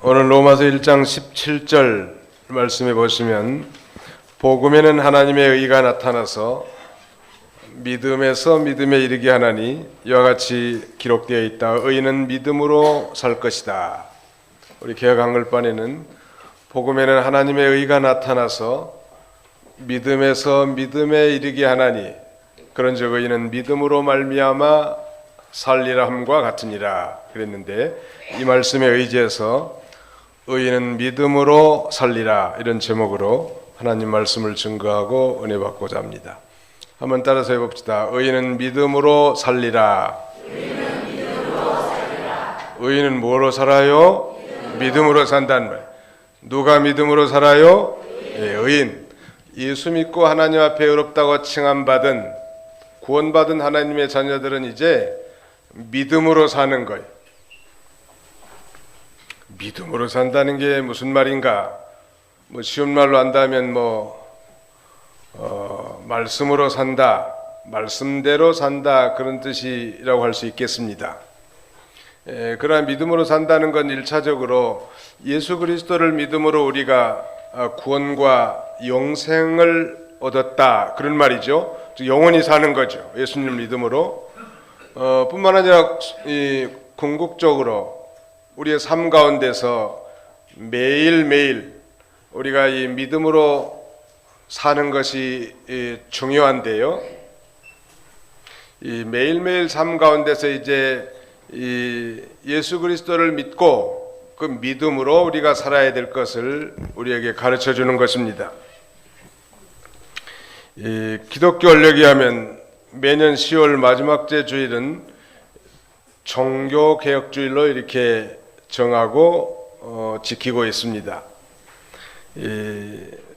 오늘 로마서 1장 17절 말씀해 보시면 복음에는 하나님의 의가 나타나서 믿음에서 믿음에 이르게 하나니 이와 같이 기록되어 있다. 의인은 믿음으로 살 것이다. 우리 개역 한글판에는 복음에는 하나님의 의가 나타나서 믿음에서 믿음에 이르게 하나니 그런즉 의인은 믿음으로 말미암아 살리라 함과 같으니라 그랬는데, 이 말씀에 의지해서 의인은 믿음으로 살리라 이런 제목으로 하나님 말씀을 증거하고 은혜 받고자 합니다. 한번 따라서 해봅시다. 의인은 믿음으로 살리라. 의인은 뭐로 살아요? 믿음으로 산다는 말. 누가 믿음으로 살아요? 의인. 예수 믿고 하나님 앞에 의롭다고 칭함받은 구원받은 하나님의 자녀들은 이제 믿음으로 사는 거예요. 믿음으로 산다는 게 무슨 말인가? 쉬운 말로 한다면 말씀으로 산다, 말씀대로 산다, 그런 뜻이라고 할 수 있겠습니다. 그러나 믿음으로 산다는 건 1차적으로 예수 그리스도를 믿음으로 우리가 구원과 영생을 얻었다, 그런 말이죠. 즉 영원히 사는 거죠. 예수님 믿음으로. 뿐만 아니라 궁극적으로 우리의 삶 가운데서 매일매일 우리가 이 믿음으로 사는 것이 중요한데요. 이 매일매일 삶 가운데서 이제 이 예수 그리스도를 믿고 그 믿음으로 우리가 살아야 될 것을 우리에게 가르쳐 주는 것입니다. 이 기독교 원력에 하면 매년 10월 마지막 째 주일은 종교개혁주일로 이렇게 정하고 지키고 있습니다.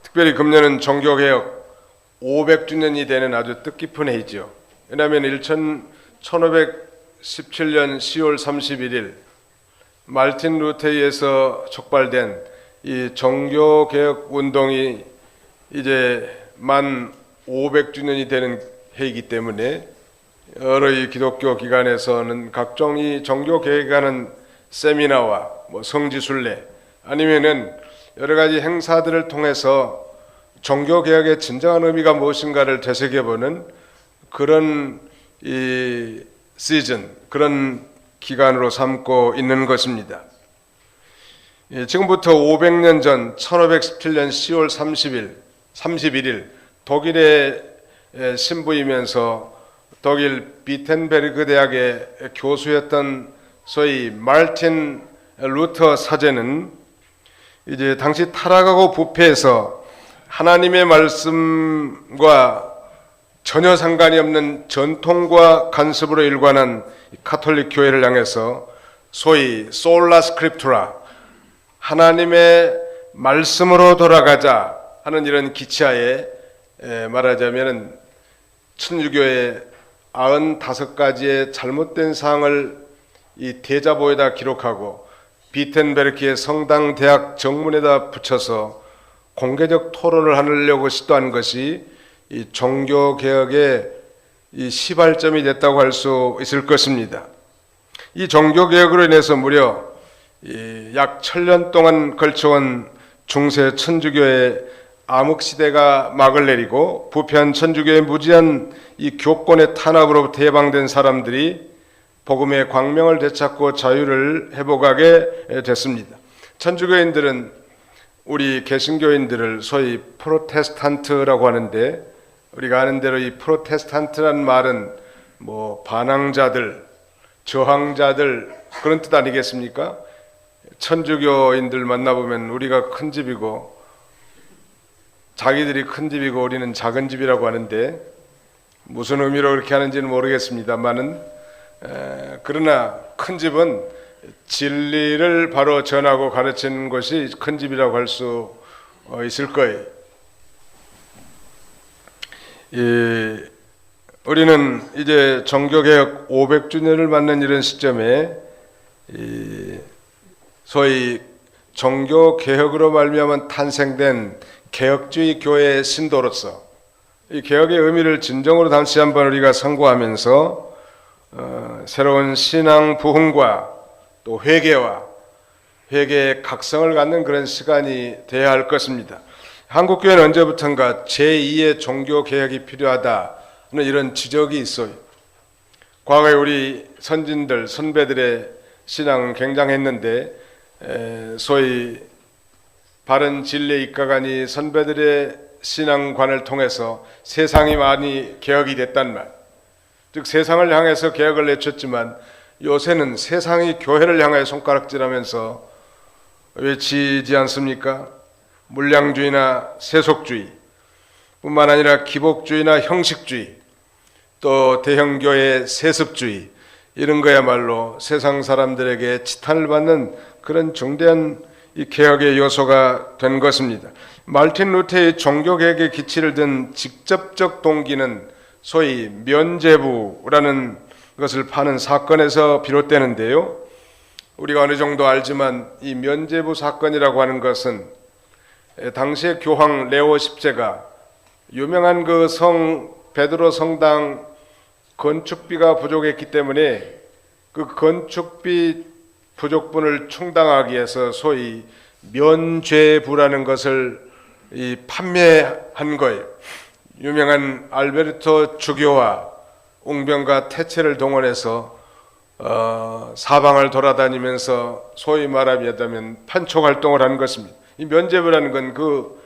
특별히 금년은 종교개혁 500주년이 되는 아주 뜻깊은 해이죠. 왜냐하면 1517년 10월 31일 말틴 루터에서 촉발된 이 종교개혁 운동이 이제 만 500주년이 되는 해이기 때문에 여러 이 기독교 기관에서는 각종 이 종교개혁하는 세미나와 성지순례 아니면은 여러 가지 행사들을 통해서 종교개혁의 진정한 의미가 무엇인가를 되새겨보는 그런 이 시즌, 그런 기간으로 삼고 있는 것입니다. 지금부터 500년 전 1517년 10월 31일 독일에 신부이면서 독일 비텐베르그 대학의 교수였던 소위 말틴 루터 사제는 이제 당시 타락하고 부패해서 하나님의 말씀과 전혀 상관이 없는 전통과 간섭으로 일관한 가톨릭 교회를 향해서 소위 솔라 스크립투라, 하나님의 말씀으로 돌아가자 하는 이런 기치하에 말하자면 천주교의 95가지의 잘못된 사항을 이 대자보에다 기록하고 비텐베르크의 성당 대학 정문에다 붙여서 공개적 토론을 하려고 시도한 것이 이 종교개혁의 이 시발점이 됐다고 할 수 있을 것입니다. 이 종교개혁으로 인해서 무려 약 1000년 동안 걸쳐온 중세 천주교의 암흑시대가 막을 내리고 부패한 천주교의 무지한 이 교권의 탄압으로부터 해방된 사람들이 복음의 광명을 되찾고 자유를 회복하게 됐습니다. 천주교인들은 우리 개신교인들을 소위 프로테스탄트라고 하는데, 우리가 아는 대로 이 프로테스탄트라는 말은 반항자들, 저항자들 그런 뜻 아니겠습니까? 천주교인들 만나보면 우리가 큰 집이고 자기들이 큰 집이고 우리는 작은 집이라고 하는데, 무슨 의미로 그렇게 하는지는 모르겠습니다만은 그러나 큰 집은 진리를 바로 전하고 가르치는 것이 큰 집이라고 할 수 있을 거예요. 우리는 이제 종교개혁 500주년을 맞는 이런 시점에 소위 종교개혁으로 말미암아 탄생된 개혁주의 교회의 신도로서 이 개혁의 의미를 진정으로 다시 한번 우리가 선고하면서 새로운 신앙 부흥과 또 회개와 회개의 각성을 갖는 그런 시간이 되어야 할 것입니다. 한국교회는 언제부턴가 제2의 종교개혁이 필요하다는 이런 지적이 있어요. 과거에 우리 선진들, 선배들의 신앙은 굉장했는데 소위 바른 진리에 입각하니 선배들의 신앙관을 통해서 세상이 많이 개혁이 됐단 말. 즉 세상을 향해서 개혁을 내쳤지만 요새는 세상이 교회를 향해 손가락질하면서 외치지 않습니까? 물량주의나 세속주의 뿐만 아니라 기복주의나 형식주의, 또 대형교회의 세습주의, 이런 거야말로 세상 사람들에게 지탄을 받는 그런 중대한 이 개혁의 요소가 된 것입니다. 말틴 루터의 종교개혁의 기치를 든 직접적 동기는 소위 면죄부라는 것을 파는 사건에서 비롯되는데요. 우리가 어느 정도 알지만 이 면죄부 사건이라고 하는 것은 당시의 교황 레오 10세가 유명한 그 성 베드로 성당 건축비가 부족했기 때문에 그 건축비 부족분을 충당하기 위해서 소위 면죄부라는 것을 판매한 거예요. 유명한 알베르토 주교와 웅변가 태체를 동원해서 사방을 돌아다니면서 소위 말하자면 판촉 활동을 한 것입니다. 이 면죄부라는 건 그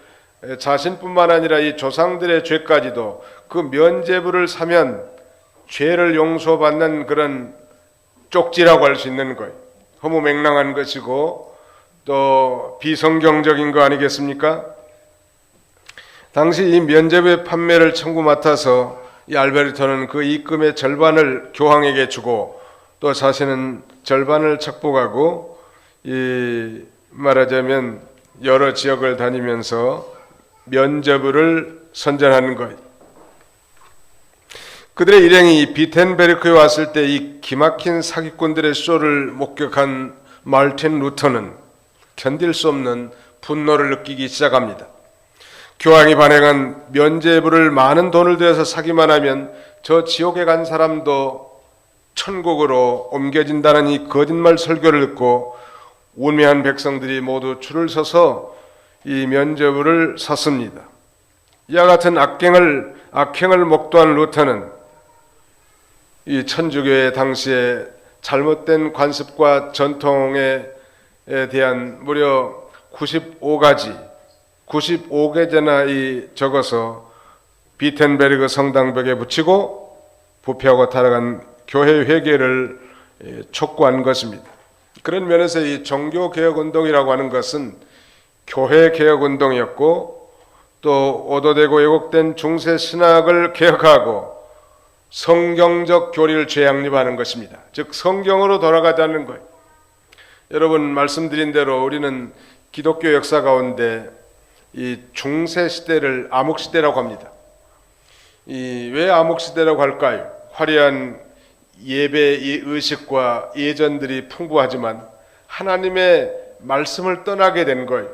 자신뿐만 아니라 이 조상들의 죄까지도 그 면죄부를 사면 죄를 용서받는 그런 쪽지라고 할 수 있는 거예요. 허무맹랑한 것이고 또 비성경적인 거 아니겠습니까? 당시 이 면죄부의 판매를 청구 맡아서 이 알베르토는 그 입금의 절반을 교황에게 주고 또 자신은 절반을 착복하고 말하자면 여러 지역을 다니면서 면죄부를 선전하는 거예요. 그들의 일행이 비텐베르크에 왔을 때 이 기막힌 사기꾼들의 쇼를 목격한 말틴 루터는 견딜 수 없는 분노를 느끼기 시작합니다. 교황이 발행한 면죄부를 많은 돈을 들여서 사기만 하면 저 지옥에 간 사람도 천국으로 옮겨진다는 이 거짓말 설교를 듣고 우매한 백성들이 모두 줄을 서서 이 면죄부를 샀습니다. 이와 같은 악행을 목도한 루터는 이 천주교의 당시에 잘못된 관습과 전통에 대한 무려 95개제나 적어서 비텐베르크 성당벽에 붙이고 부패하고 타락한 교회 회개를 촉구한 것입니다. 그런 면에서 이 종교개혁운동이라고 하는 것은 교회개혁운동이었고 또 오도되고 왜곡된 중세신학을 개혁하고 성경적 교리를 재양립하는 것입니다. 즉 성경으로 돌아가자는 거예요. 여러분 말씀드린 대로 우리는 기독교 역사 가운데 이 중세시대를 암흑시대라고 합니다. 왜 암흑시대라고 할까요? 화려한 예배 의식과 예전들이 풍부하지만 하나님의 말씀을 떠나게 된 거예요.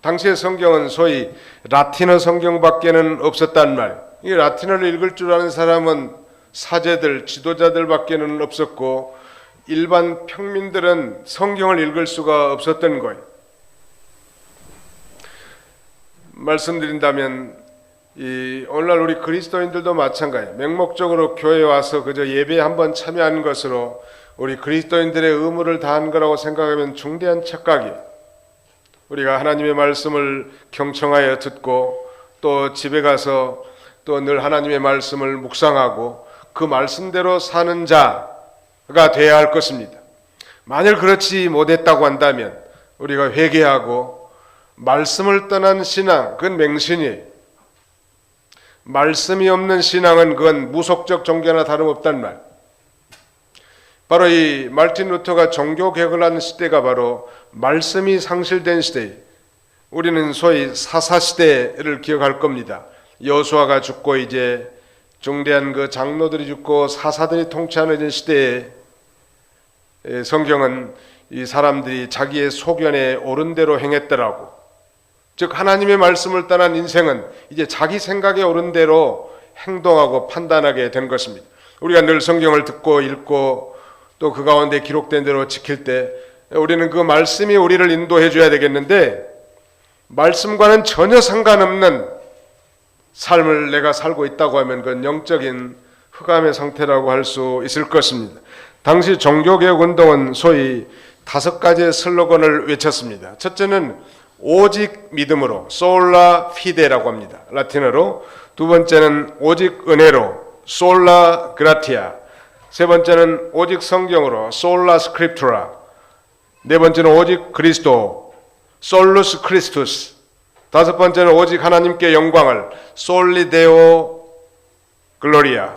당시의 성경은 소위 라틴어 성경밖에는 없었단 말이에요. 이 라틴어를 읽을 줄 아는 사람은 사제들, 지도자들밖에는 없었고 일반 평민들은 성경을 읽을 수가 없었던 거예요. 말씀드린다면 오늘날 우리 그리스도인들도 마찬가지예요. 맹목적으로 교회에 와서 그저 예배에 한번 참여하는 것으로 우리 그리스도인들의 의무를 다한 거라고 생각하면 중대한 착각이에요. 우리가 하나님의 말씀을 경청하여 듣고 또 집에 가서 또 늘 하나님의 말씀을 묵상하고 그 말씀대로 사는 자가 되어야 할 것입니다. 만일 그렇지 못했다고 한다면 우리가 회개하고 말씀을 떠난 신앙, 그건 맹신이에요. 말씀이 없는 신앙은 그건 무속적 종교나 다름없단 말. 바로 이 말틴 루터가 종교개혁을 하는 시대가 바로 말씀이 상실된 시대예요. 우리는 소위 사사시대를 기억할 겁니다. 여호수아가 죽고 이제 중대한 그 장로들이 죽고 사사들이 통치하는 시대에 성경은 이 사람들이 자기의 소견에 옳은 대로 행했더라고. 즉 하나님의 말씀을 떠난 인생은 이제 자기 생각에 옳은 대로 행동하고 판단하게 된 것입니다. 우리가 늘 성경을 듣고 읽고 또 그 가운데 기록된 대로 지킬 때 우리는 그 말씀이 우리를 인도해 줘야 되겠는데, 말씀과는 전혀 상관없는 삶을 내가 살고 있다고 하면 그건 영적인 흑암의 상태라고 할 수 있을 것입니다. 당시 종교개혁 운동은 소위 5가지의 슬로건을 외쳤습니다. 첫째는 오직 믿음으로, 솔라 피데라고 합니다. 라틴어로. 두 번째는 오직 은혜로, 솔라 그라티아. 세 번째는 오직 성경으로, 솔라 스크립투라. 네 번째는 오직 그리스도, 솔루스 크리스투스. 다섯 번째는 오직 하나님께 영광을, 솔리 데오 글로리아.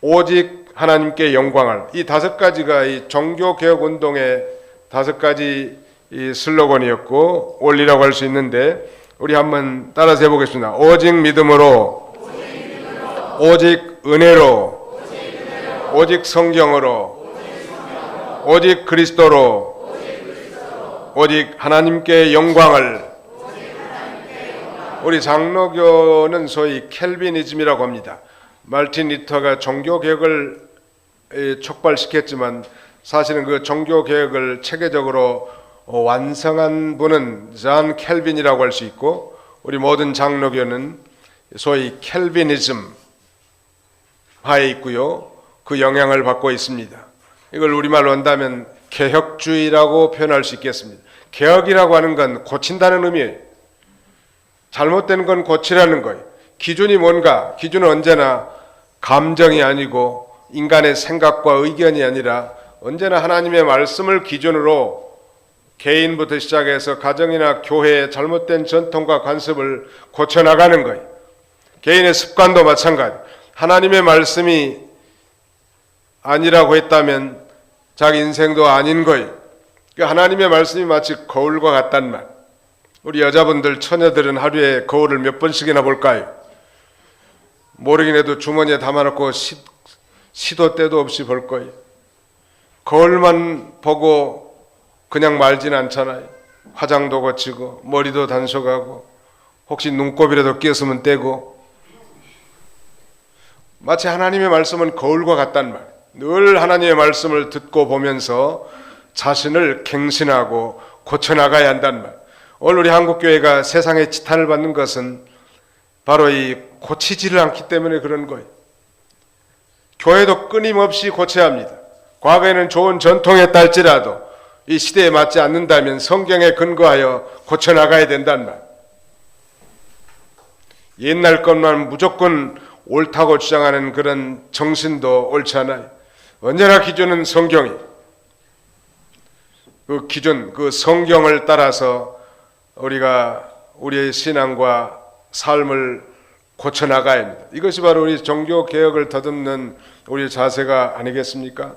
오직 하나님께 영광을. 이 5가지가 이 종교개혁 운동의 5가지 이 슬로건이었고 원리라고 할 수 있는데, 우리 한번 따라서 해보겠습니다. 오직 믿음으로, 오직 은혜로, 오직 성경으로, 오직 그리스도로, 오직 하나님께 영광을. 우리 장로교는 소위 켈비니즘이라고 합니다. 말틴 루터가 종교개혁을 촉발시켰지만 사실은 그 종교개혁을 체계적으로 완성한 분은 존 켈빈이라고 할 수 있고, 우리 모든 장로교는 소위 켈비니즘 하에 있고요. 그 영향을 받고 있습니다. 이걸 우리말로 한다면 개혁주의라고 표현할 수 있겠습니다. 개혁이라고 하는 건 고친다는 의미예요. 잘못된 건 고치라는 거예요. 기준이 뭔가? 기준은 언제나 감정이 아니고 인간의 생각과 의견이 아니라 언제나 하나님의 말씀을 기준으로 개인부터 시작해서 가정이나 교회의 잘못된 전통과 관습을 고쳐나가는 거예요. 개인의 습관도 마찬가지. 하나님의 말씀이 아니라고 했다면 자기 인생도 아닌 거예요. 하나님의 말씀이 마치 거울과 같단 말. 우리 여자분들, 처녀들은 하루에 거울을 몇 번씩이나 볼까요? 모르긴 해도 주머니에 담아놓고 시도 때도 없이 볼 거예요. 거울만 보고 그냥 말진 않잖아요. 화장도 거치고 머리도 단속하고 혹시 눈곱이라도 끼었으면 떼고. 마치 하나님의 말씀은 거울과 같단 말. 늘 하나님의 말씀을 듣고 보면서 자신을 갱신하고 고쳐나가야 한단 말. 오늘 우리 한국교회가 세상의 지탄을 받는 것은 바로 이 고치지를 않기 때문에 그런 거예요. 교회도 끊임없이 고쳐야 합니다. 과거에는 좋은 전통에 딸지라도 이 시대에 맞지 않는다면 성경에 근거하여 고쳐나가야 된단 말. 옛날 것만 무조건 옳다고 주장하는 그런 정신도 옳지 않아요. 언제나 기준은 성경이. 그 기준, 그 성경을 따라서 우리가 우리의 신앙과 삶을 고쳐나가야 합니다. 이것이 바로 우리 종교개혁을 더듬는 우리의 자세가 아니겠습니까?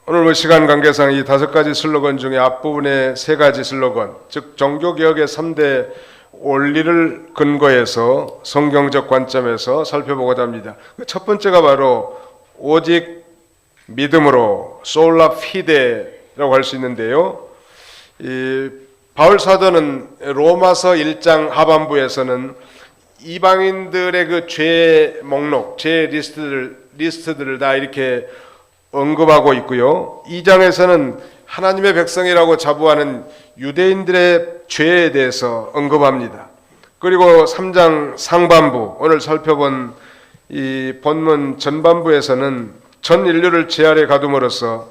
오늘 시간 관계상 이 5가지 슬로건 중에 앞부분의 3가지 슬로건, 즉 종교개혁의 3대 원리를 근거해서 성경적 관점에서 살펴보고자 합니다. 첫 번째가 바로 오직 믿음으로, 솔라 피데라고 할 수 있는데요. 바울 사도는 로마서 1장 하반부에서는 이방인들의 그 죄 목록, 죄 리스트들을 다 이렇게 언급하고 있고요. 2장에서는 하나님의 백성이라고 자부하는 유대인들의 죄에 대해서 언급합니다. 그리고 3장 상반부, 오늘 살펴본 이 본문 전반부에서는 전 인류를 죄 아래 가둠으로써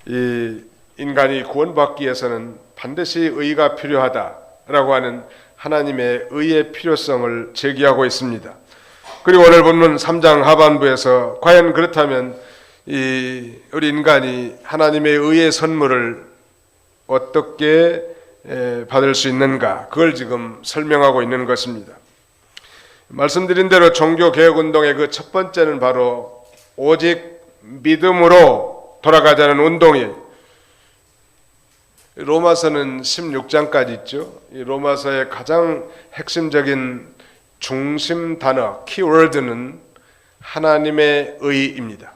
이 인간이 구원받기 위해서는 반드시 의가 필요하다라고 하는 하나님의 의의 필요성을 제기하고 있습니다. 그리고 오늘 본문 3장 하반부에서 과연 그렇다면 우리 인간이 하나님의 의의 선물을 어떻게 받을 수 있는가, 그걸 지금 설명하고 있는 것입니다. 말씀드린 대로 종교개혁운동의 그 첫 번째는 바로 오직 믿음으로 돌아가자는 운동이에요. 로마서는 16장까지 있죠. 이 로마서의 가장 핵심적인 중심 단어, 키워드는 하나님의 의입니다.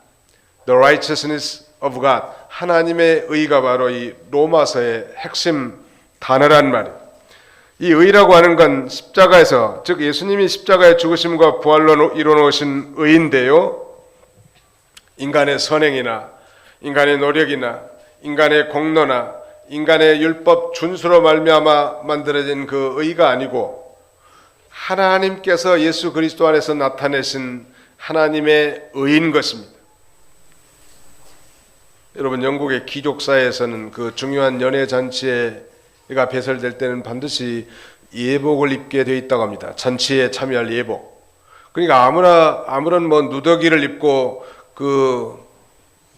The righteousness of God. 하나님의 의가 바로 이 로마서의 핵심 단어란 말이에요. 이 의라고 하는 건 십자가에서, 즉 예수님이 십자가의 죽으심과 부활로 이루어놓으신 의인데요. 인간의 선행이나 인간의 노력이나 인간의 공로나 인간의 율법 준수로 말미암아 만들어진 그 의가 아니고 하나님께서 예수 그리스도 안에서 나타내신 하나님의 의인 것입니다. 여러분, 영국의 귀족사에서는 그 중요한 연회 잔치가 배설될 때는 반드시 예복을 입게 되어 있다고 합니다. 잔치에 참여할 예복. 그러니까 아무런 누더기를 입고 그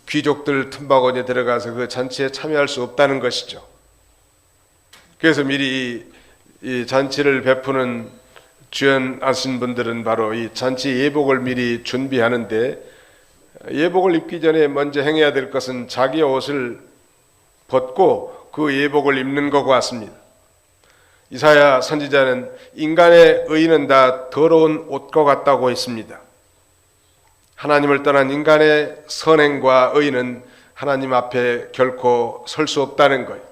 귀족들 틈바구니에 들어가서 그 잔치에 참여할 수 없다는 것이죠. 그래서 미리 이 잔치를 베푸는 주연하신 분들은 바로 이 잔치 예복을 미리 준비하는데, 예복을 입기 전에 먼저 행해야 될 것은 자기 옷을 벗고 그 예복을 입는 것 같습니다. 이사야 선지자는 인간의 의는 다 더러운 옷과 같다고 했습니다. 하나님을 떠난 인간의 선행과 의는 하나님 앞에 결코 설 수 없다는 거예요.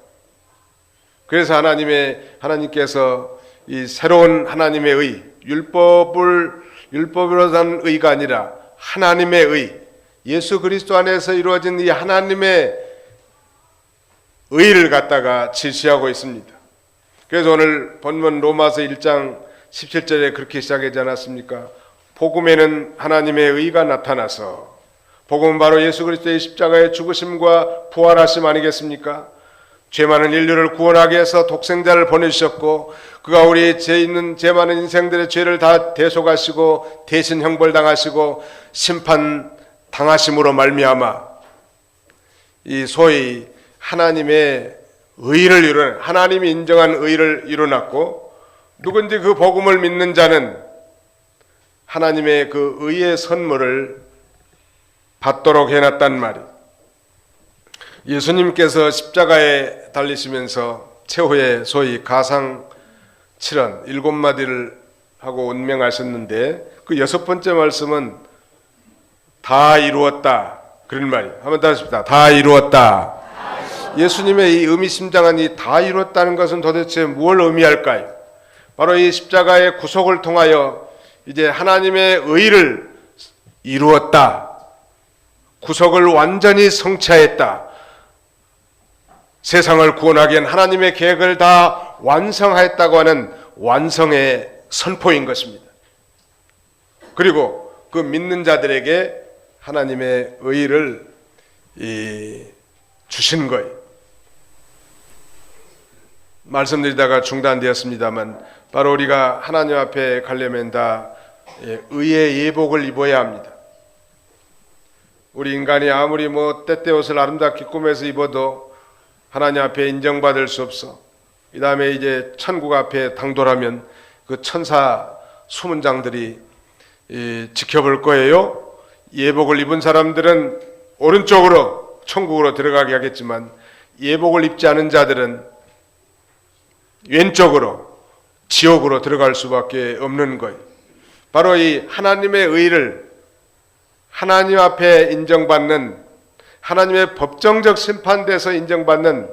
그래서 하나님께서 이 새로운 하나님의 의, 율법으로 산 의가 아니라 하나님의 의, 예수 그리스도 안에서 이루어진 이 하나님의 의를 갖다가 지시하고 있습니다. 그래서 오늘 본문 로마서 1장 17절에 그렇게 시작하지 않았습니까? 복음에는 하나님의 의가 나타나서, 복음은 바로 예수 그리스도의 십자가의 죽으심과 부활하심 아니겠습니까? 죄 많은 인류를 구원하기 위해서 독생자를 보내주셨고, 그가 우리 죄 많은 인생들의 죄를 다 대속하시고 대신 형벌당하시고 심판 당하심으로 말미암아 이 소위 하나님의 의를 이루는, 하나님이 인정한 의를 이루놨고, 누군지 그 복음을 믿는 자는 하나님의 그 의의 선물을 받도록 해놨단 말이에요. 예수님께서 십자가에 달리시면서 최후의 소위 가상 7언 7마디를 하고 운명하셨는데, 그 6번째 말씀은 다 이루었다, 그런 말이에요. 한번 더 하십시다. 다 이루었다. 예수님의 이 의미심장한 이 다 이루었다는 것은 도대체 무엇을 의미할까요? 바로 이 십자가의 구속을 통하여 이제 하나님의 의를 이루었다, 구속을 완전히 성취하였다, 세상을 구원하기 위한 하나님의 계획을 다 완성하였다고 하는 완성의 선포인 것입니다. 그리고 그 믿는 자들에게 하나님의 의를 주신 거예요. 말씀드리다가 중단되었습니다만, 바로 우리가 하나님 앞에 가려면 다 의의 예복을 입어야 합니다. 우리 인간이 아무리 때때옷을 아름답게 꾸며서 입어도 하나님 앞에 인정받을 수 없어. 이 다음에 이제 천국 앞에 당돌하면 그 천사 수문장들이 지켜볼 거예요. 예복을 입은 사람들은 오른쪽으로 천국으로 들어가게 하겠지만, 예복을 입지 않은 자들은 왼쪽으로 지옥으로 들어갈 수밖에 없는 거예요. 바로 이 하나님의 의를 하나님 앞에 인정받는, 하나님의 법정적 심판대에서 인정받는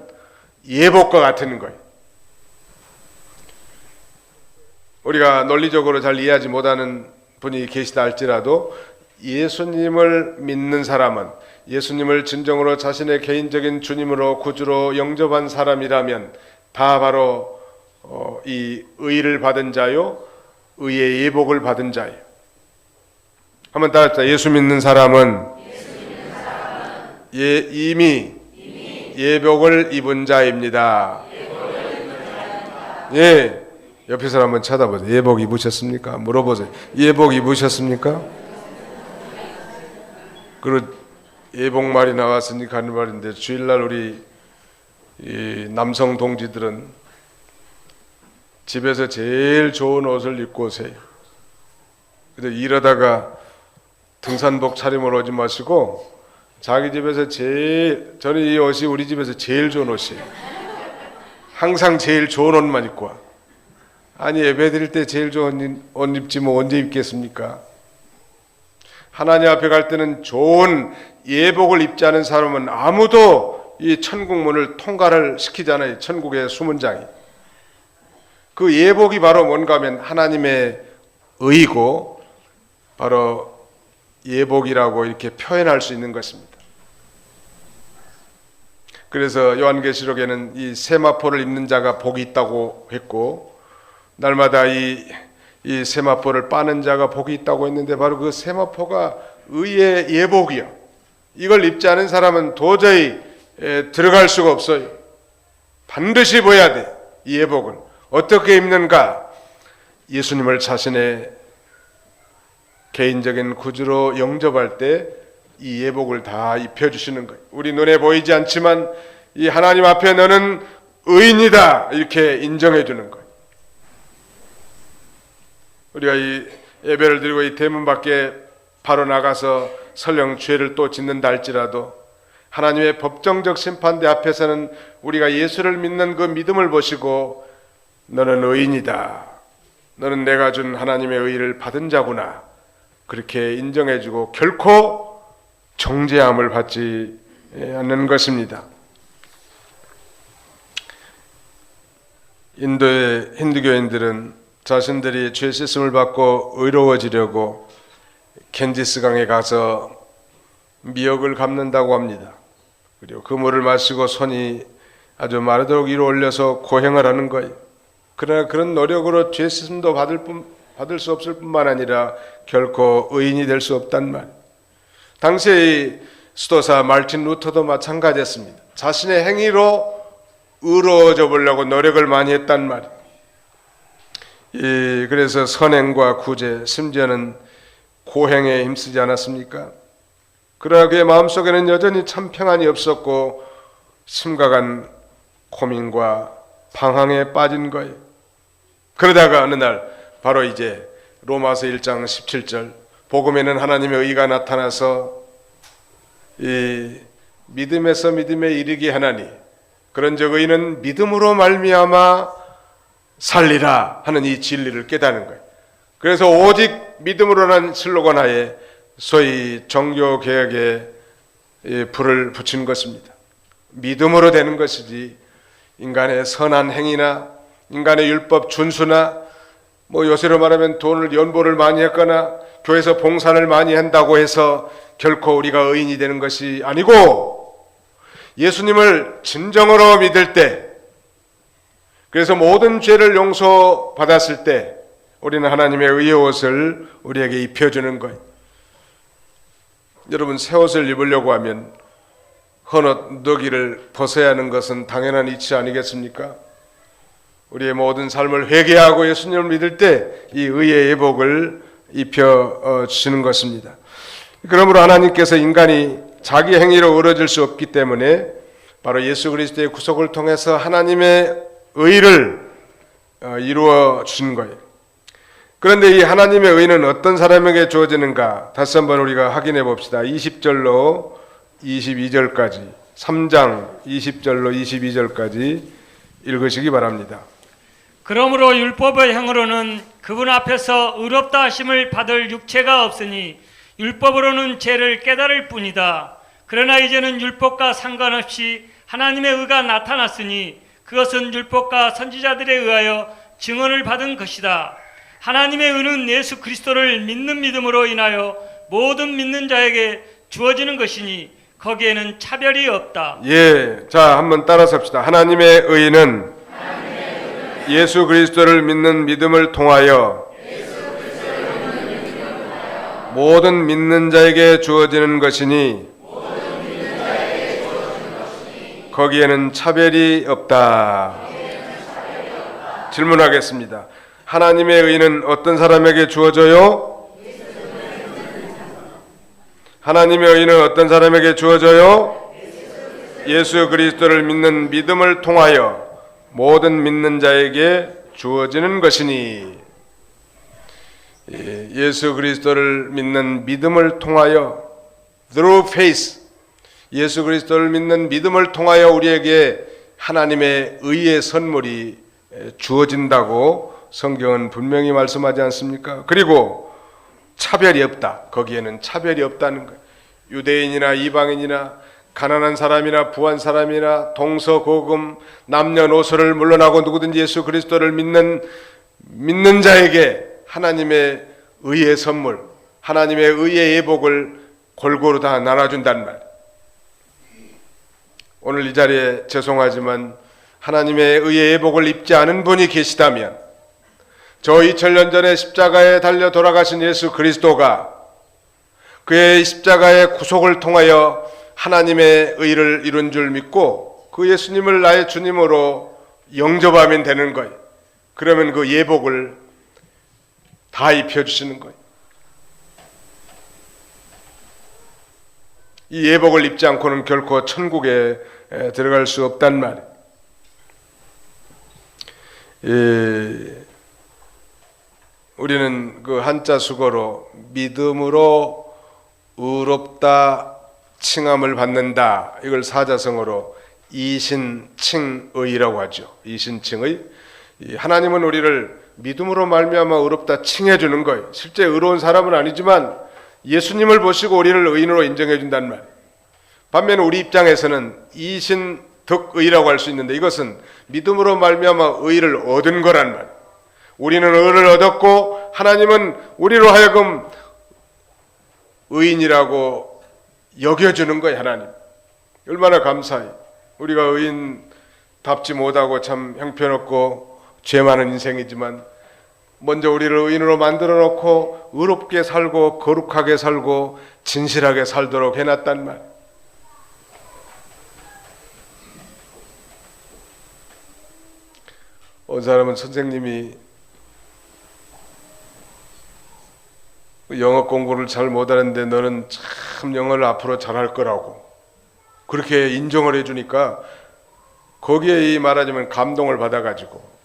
예복과 같은 거예요. 우리가 논리적으로 잘 이해하지 못하는 분이 계시다 할지라도, 예수님을 믿는 사람은, 예수님을 진정으로 자신의 개인적인 주님으로 구주로 영접한 사람이라면 다 바로 이 의를 받은 자요, 의의 예복을 받은 자예요. 한번 다 합시다. 예수 믿는 사람은 이미 예복을 입은 자입니다. 예, 옆에 사람 한번 쳐다보세요. 예복 입으셨습니까? 물어보세요. 예복 입으셨습니까? 그리고 예복말이 나왔으니까 하는 말인데, 주일날 우리 이 남성 동지들은 집에서 제일 좋은 옷을 입고 오세요. 근데 이러다가 등산복 차림을 오지 마시고 자기 집에서 저는 이 옷이 우리 집에서 제일 좋은 옷이에요. 항상 제일 좋은 옷만 입고 와. 아니, 예배 드릴 때 제일 좋은 옷 입지 언제 입겠습니까? 하나님 앞에 갈 때는 좋은 예복을 입지 않은 사람은 아무도 이 천국문을 통과를 시키지 않아요. 천국의 수문장이. 그 예복이 바로 뭔가 하면 하나님의 의고, 바로 예복이라고 이렇게 표현할 수 있는 것입니다. 그래서 요한계시록에는 이 세마포를 입는 자가 복이 있다고 했고, 날마다 이 세마포를 빠는 자가 복이 있다고 했는데, 바로 그 세마포가 의의 예복이야. 이걸 입지 않은 사람은 도저히 들어갈 수가 없어요. 반드시 봐야 돼. 이 예복을 어떻게 입는가? 예수님을 자신의 개인적인 구주로 영접할 때 이 예복을 다 입혀주시는 거예요. 우리 눈에 보이지 않지만 이 하나님 앞에 너는 의인이다, 이렇게 인정해 주는 거예요. 우리가 이 예배를 드리고 이 대문 밖에 바로 나가서 설령 죄를 또 짓는다 할지라도 하나님의 법정적 심판대 앞에서는 우리가 예수를 믿는 그 믿음을 보시고 너는 의인이다, 너는 내가 준 하나님의 의를 받은 자구나, 그렇게 인정해주고 결코 정죄함을 받지 않는 것입니다. 인도의 힌두교인들은 자신들이 죄 씻음을 받고 의로워지려고 겐지스강에 가서 미역을 감는다고 합니다. 그리고 그 물을 마시고 손이 아주 마르도록 위로 올려서 고행을 하는 거예요. 그러나 그런 노력으로 죄 씻음도 받을 수 없을 뿐만 아니라 결코 의인이 될 수 없단 말. 당시의 수도사 말틴 루터도 마찬가지였습니다. 자신의 행위로 의로워져 보려고 노력을 많이 했단 말이에요. 그래서 선행과 구제, 심지어는 고행에 힘쓰지 않았습니까? 그러나 그의 마음속에는 여전히 참 평안이 없었고 심각한 고민과 방황에 빠진 거예요. 그러다가 어느 날 바로 이제 로마서 1장 17절, 복음에는 하나님의 의가 나타나서 이 믿음에서 믿음에 이르게 하나니 그런즉 의인은 믿음으로 말미암아 살리라 하는 이 진리를 깨닫는 거예요. 그래서 오직 믿음으로라는 슬로건 하에 소위 종교개혁에 불을 붙인 것입니다. 믿음으로 되는 것이지 인간의 선한 행위나 인간의 율법 준수나 요새로 말하면 돈을 연보를 많이 했거나 교회에서 봉사를 많이 한다고 해서 결코 우리가 의인이 되는 것이 아니고, 예수님을 진정으로 믿을 때, 그래서 모든 죄를 용서받았을 때 우리는 하나님의 의의 옷을 우리에게 입혀주는 거예요. 여러분, 새 옷을 입으려고 하면 헌옷 너기를 벗어야 하는 것은 당연한 이치 아니겠습니까? 우리의 모든 삶을 회개하고 예수님을 믿을 때 이 의의 예복을 입혀 주시는 것입니다. 그러므로 하나님께서 인간이 자기 행위로 의로워질 수 없기 때문에 바로 예수 그리스도의 구속을 통해서 하나님의 의를 이루어 주신 거예요. 그런데 이 하나님의 의는 어떤 사람에게 주어지는가? 다시 한번 우리가 확인해 봅시다. 20절로 22절까지, 3장 20절로 22절까지 읽으시기 바랍니다. 그러므로 율법의 행으로는 그분 앞에서 의롭다 하심을 받을 육체가 없으니 율법으로는 죄를 깨달을 뿐이다. 그러나 이제는 율법과 상관없이 하나님의 의가 나타났으니 그것은 율법과 선지자들에 의하여 증언을 받은 것이다. 하나님의 의는 예수 그리스도를 믿는 믿음으로 인하여 모든 믿는 자에게 주어지는 것이니 거기에는 차별이 없다. 자, 한번 따라서 합시다. 하나님의 의는 예수 그리스도를 믿는 믿음을 통하여 모든 믿는 자에게 주어지는 것이니 거기에는 차별이 없다. 질문하겠습니다. 하나님의 의는 어떤 사람에게 주어져요? 하나님의 의는 어떤 사람에게 주어져요? 예수 그리스도를 믿는 믿음을 통하여 모든 믿는 자에게 주어지는 것이니, 예수 그리스도를 믿는 믿음을 통하여, through faith, 예수 그리스도를 믿는 믿음을 통하여 우리에게 하나님의 의의 선물이 주어진다고 성경은 분명히 말씀하지 않습니까? 그리고 차별이 없다. 거기에는 차별이 없다는 거예요. 유대인이나 이방인이나 가난한 사람이나 부한 사람이나 동서고금 남녀노소를 물러나고 누구든지 예수 그리스도를 믿는 자에게 하나님의 의의 선물, 하나님의 의의 예복을 골고루 다 나눠준다는 말. 오늘 이 자리에 죄송하지만 하나님의 의의 예복을 입지 않은 분이 계시다면 저 2000년 전에 십자가에 달려 돌아가신 예수 그리스도가 그의 십자가의 구속을 통하여 하나님의 의를 이룬 줄 믿고 그 예수님을 나의 주님으로 영접하면 되는 거예요. 그러면 그 예복을 다 입혀주시는 거예요. 이 예복을 입지 않고는 결코 천국에 들어갈 수 없단 말이에요. 우리는 그 한자 수거로 믿음으로 의롭다 칭함을 받는다, 이걸 사자성어로 이신칭의라고 하죠. 이신칭의. 하나님은 우리를 믿음으로 말미암아 의롭다 칭해 주는 거예요. 실제 의로운 사람은 아니지만 예수님을 보시고 우리를 의인으로 인정해 준단 말이에요. 반면에 우리 입장에서는 이신득의라고 할 수 있는데 이것은 믿음으로 말미암아 의를 얻은 거란 말이에요. 우리는 의를 얻었고 하나님은 우리로 하여금 의인이라고 여겨주는 거예요. 하나님 얼마나 감사해요. 우리가 의인답지 못하고 참 형편없고 죄 많은 인생이지만 먼저 우리를 의인으로 만들어 놓고 의롭게 살고 거룩하게 살고 진실하게 살도록 해놨단 말. 어느 사람은 선생님이 영어 공부를 잘 못하는데 너는 참 영어를 앞으로 잘할 거라고 그렇게 인정을 해주니까 거기에 이 말하자면 감동을 받아가지고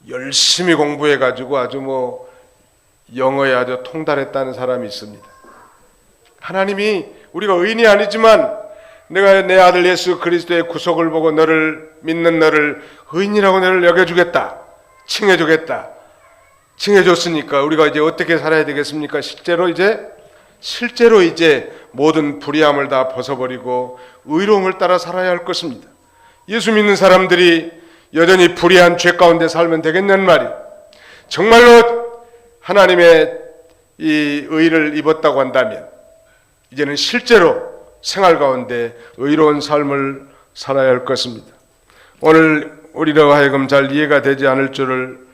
열심히 공부해가지고 아주 영어에 아주 통달했다는 사람이 있습니다. 하나님이 우리가 의인이 아니지만 내가 내 아들 예수 그리스도의 구속을 보고 너를 믿는 너를 의인이라고 너를 여겨주겠다, 칭해주겠다, 칭해줬으니까 우리가 이제 어떻게 살아야 되겠습니까? 실제로 이제 모든 불의함을 다 벗어버리고 의로움을 따라 살아야 할 것입니다. 예수 믿는 사람들이 여전히 불의한 죄 가운데 살면 되겠냐는 말이에요. 정말로 하나님의 이 의를 입었다고 한다면 이제는 실제로 생활 가운데 의로운 삶을 살아야 할 것입니다. 오늘 우리로 하여금 잘 이해가 되지 않을 줄을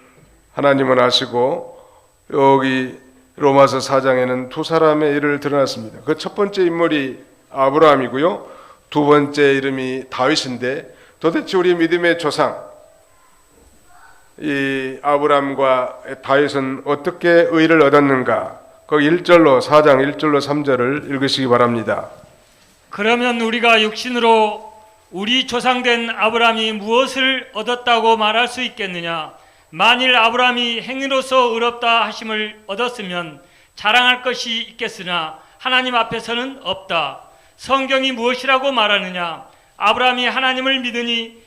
하나님은 아시고 여기 로마서 4장에는 두 사람의 일을 드러났습니다. 그 첫 번째 인물이 아브라함이고요. 두 번째 이름이 다윗인데 도대체 우리 믿음의 조상 이 아브라함과 다윗은 어떻게 의를 얻었는가? 그 1절로 4장 1절로 3절을 읽으시기 바랍니다. 그러면 우리가 육신으로 우리 조상된 아브라함이 무엇을 얻었다고 말할 수 있겠느냐? 만일 아브라함이 행위로서 의롭다 하심을 얻었으면 자랑할 것이 있겠으나 하나님 앞에서는 없다. 성경이 무엇이라고 말하느냐? 아브라함이 하나님을 믿으니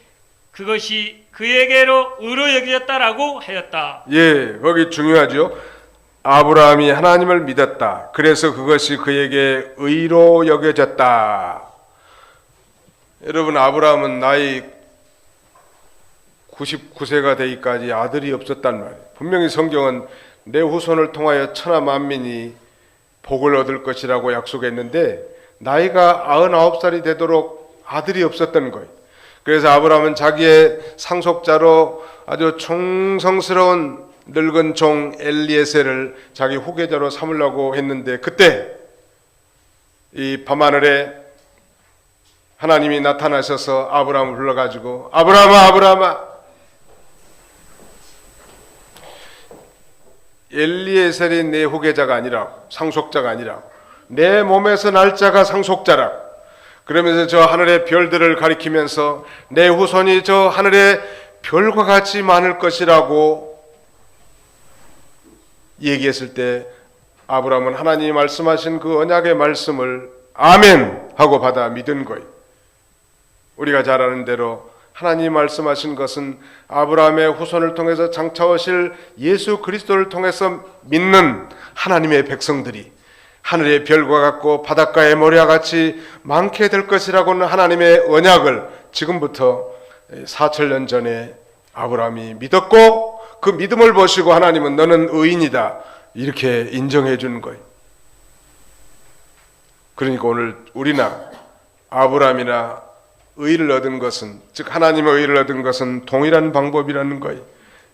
그것이 그에게로 의로 여겨졌다라고 하였다. 예, 거기 중요하죠. 아브라함이 하나님을 믿었다. 그래서 그것이 그에게 의로 여겨졌다. 여러분, 아브라함은 나이 99세가 되기까지 아들이 없었단 말이에요. 분명히 성경은 내 후손을 통하여 천하 만민이 복을 얻을 것이라고 약속했는데 나이가 99살이 되도록 아들이 없었던 거예요. 그래서 아브라함은 자기의 상속자로 아주 충성스러운 늙은 종 엘리에셀을 자기 후계자로 삼으려고 했는데 그때 이 밤하늘에 하나님이 나타나셔서 아브라함을 불러가지고 아브라함아 아브라함아 엘리에셀이 내 후계자가 아니라 상속자가 아니라 내 몸에서 날 자가 상속자라. 그러면서 저 하늘의 별들을 가리키면서 내 후손이 저 하늘의 별과 같이 많을 것이라고 얘기했을 때 아브라함은 하나님이 말씀하신 그 언약의 말씀을 아멘 하고 받아 믿은 거예요. 우리가 잘 아는 대로 하나님이 말씀하신 것은 아브라함의 후손을 통해서 장차 오실 예수 그리스도를 통해서 믿는 하나님의 백성들이 하늘의 별과 같고 바닷가의 모래와 같이 많게 될 것이라고는 하나님의 언약을 지금부터 4천년 전에 아브라함이 믿었고 그 믿음을 보시고 하나님은 너는 의인이다 이렇게 인정해 주는 거예요. 그러니까 오늘 우리나 아브라함이나 의를 얻은 것은, 즉 하나님의 의를 얻은 것은 동일한 방법이라는 거예요.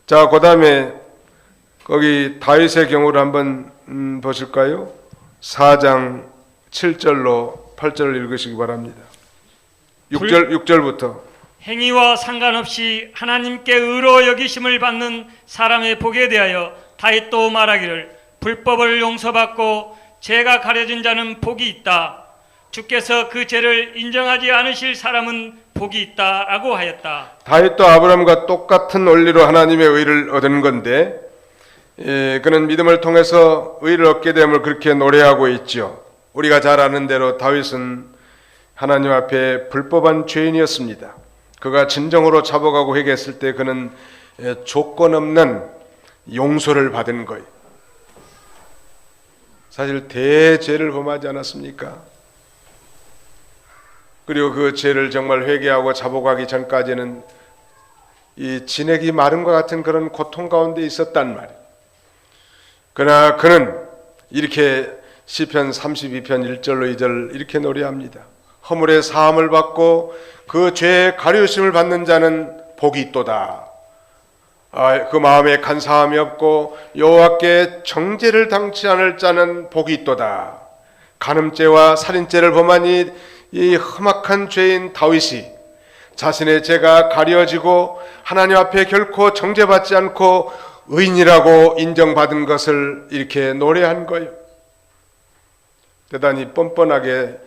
자, 그 다음에 거기 다윗의 경우를 한번 보실까요? 4장 7절로 8절을 읽으시기 바랍니다. 6절부터. 행위와 상관없이 하나님께 의로 여기심을 받는 사람의 복에 대하여 다윗도 말하기를 불법을 용서받고 죄가 가려진 자는 복이 있다. 주께서 그 죄를 인정하지 않으실 사람은 복이 있다라고 하였다. 다윗도 아브라함과 똑같은 원리로 하나님의 의를 얻은 건데, 그는 믿음을 통해서 의를 얻게 됨을 그렇게 노래하고 있죠. 우리가 잘 아는 대로 다윗은 하나님 앞에 불법한 죄인이었습니다. 그가 진정으로 자복하고 회개했을 때 그는 조건 없는 용서를 받은 거예요. 사실 대죄를 범하지 않았습니까? 그리고 그 죄를 정말 회개하고 자복하기 전까지는 이 진액이 마름과 같은 그런 고통 가운데 있었단 말이에요. 그러나 그는 이렇게 시편 32편 1절로 2절 이렇게 노래합니다. 허물의 사함을 받고 그 죄의 가려우심을 받는 자는 복이 있도다. 그 마음에 간사함이 없고 여호와께 정죄를 당치 않을 자는 복이 있도다. 간음죄와 살인죄를 범하니 이 험악한 죄인 다윗이 자신의 죄가 가려지고 하나님 앞에 결코 정죄받지 않고 의인이라고 인정받은 것을 이렇게 노래한 거예요. 대단히 뻔뻔하게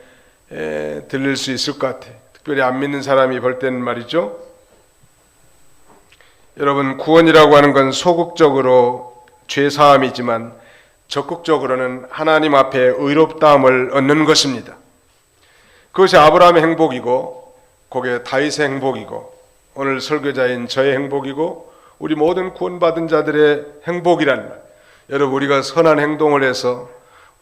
들릴 수 있을 것 같아요. 특별히 안 믿는 사람이 볼 때는 말이죠. 여러분, 구원이라고 하는 건 소극적으로 죄사함이지만 적극적으로는 하나님 앞에 의롭다함을 얻는 것입니다. 그것이 아브라함의 행복이고 그게 다윗의 행복이고 오늘 설교자인 저의 행복이고 우리 모든 구원받은 자들의 행복이란 말. 여러분, 우리가 선한 행동을 해서,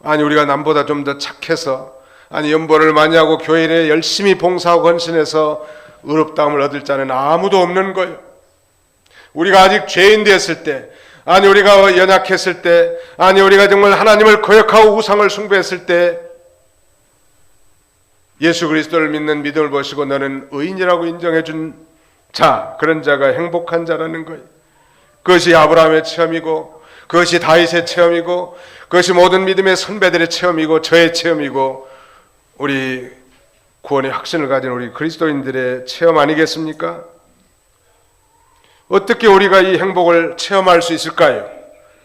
아니 우리가 남보다 좀 더 착해서, 아니 연보를 많이 하고 교회에 열심히 봉사하고 헌신해서 의롭다함을 얻을 자는 아무도 없는 거예요. 우리가 아직 죄인 되었을 때, 아니 우리가 연약했을 때, 아니 우리가 정말 하나님을 거역하고 우상을 숭배했을 때 예수 그리스도를 믿는 믿음을 보시고 너는 의인이라고 인정해 준 자, 그런 자가 행복한 자라는 거예요. 그것이 아브라함의 체험이고 그것이 다윗의 체험이고 그것이 모든 믿음의 선배들의 체험이고 저의 체험이고 우리 구원의 확신을 가진 우리 그리스도인들의 체험 아니겠습니까? 어떻게 우리가 이 행복을 체험할 수 있을까요?